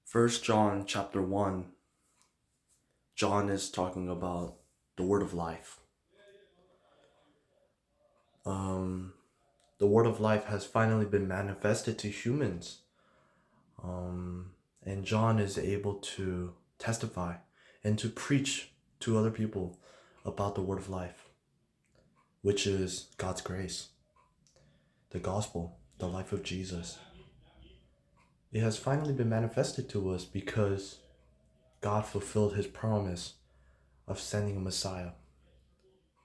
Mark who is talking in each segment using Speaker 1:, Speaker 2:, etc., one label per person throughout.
Speaker 1: First John chapter 1, John is talking about the word of life. Um, the word of life has finally been manifested to humans. And John is able to testify and to preach to other people about the word of life, which is God's grace, the gospel, the life of Jesus. It has finally been manifested to us because God fulfilled his promise of sending a Messiah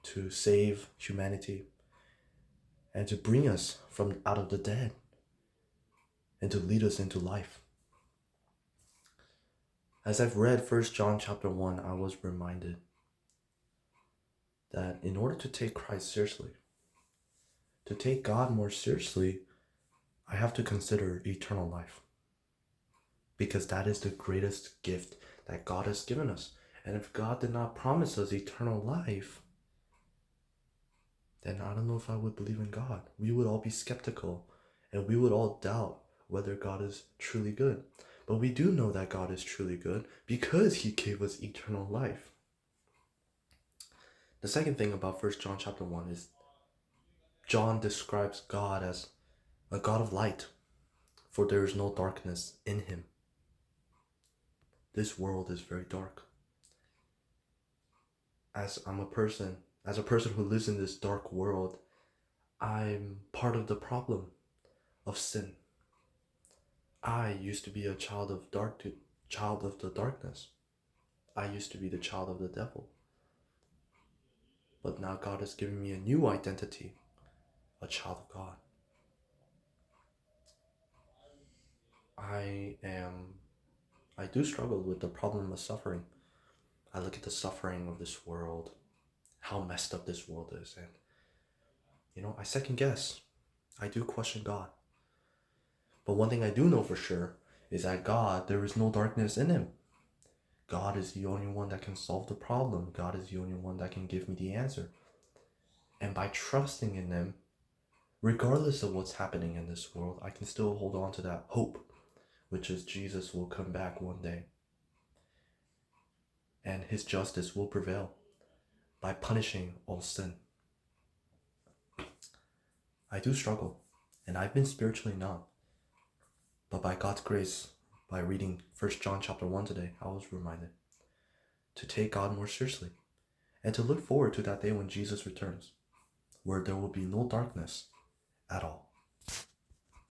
Speaker 1: to save humanity and to bring us from out of the dead and to lead us into life. As I've read 1 John chapter 1, I was reminded that in order to take Christ seriously, to take God more seriously, I have to consider eternal life. Because that is the greatest gift that God has given us. And if God did not promise us eternal life, then I don't know if I would believe in God. We would all be skeptical and we would all doubt whether God is truly good. But we do know that God is truly good because he gave us eternal life. The second thing about 1 John chapter 1 is John describes God as a God of light, for there is no darkness in him. This world is very dark. As a person who lives in this dark world, I'm part of the problem of sin. I used to be a child of the darkness. I used to be the child of the devil. But now God has given me a new identity, a child of God. I do struggle with the problem of suffering. I look at the suffering of this world, how messed up this world is, and I second guess. I do question God. But one thing I do know for sure is that God, there is no darkness in him. God is the only one that can solve the problem. God is the only one that can give me the answer. And by trusting in him, regardless of what's happening in this world, I can still hold on to that hope, which is Jesus will come back one day. And his justice will prevail by punishing all sin. I do struggle, and I've been spiritually numb. But by God's grace, by reading 1 John chapter 1 today, I was reminded to take God more seriously and to look forward to that day when Jesus returns, where there will be no darkness at all.